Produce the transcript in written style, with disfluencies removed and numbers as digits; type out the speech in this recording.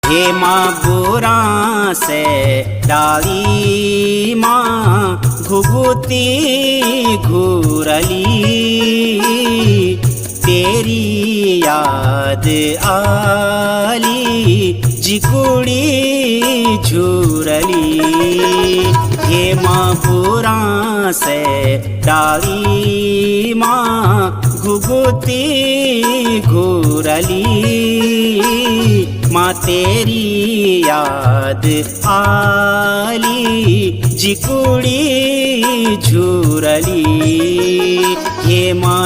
हे माँ बुरा से डाली माँ घुघुती घूरली, तेरी याद आली जिकुड़ी झूरली। हे माँ बुरा से डाली माँ घुघुती घूरली, माँ तेरी याद आली जिकुड़ी झूरली। हे माँ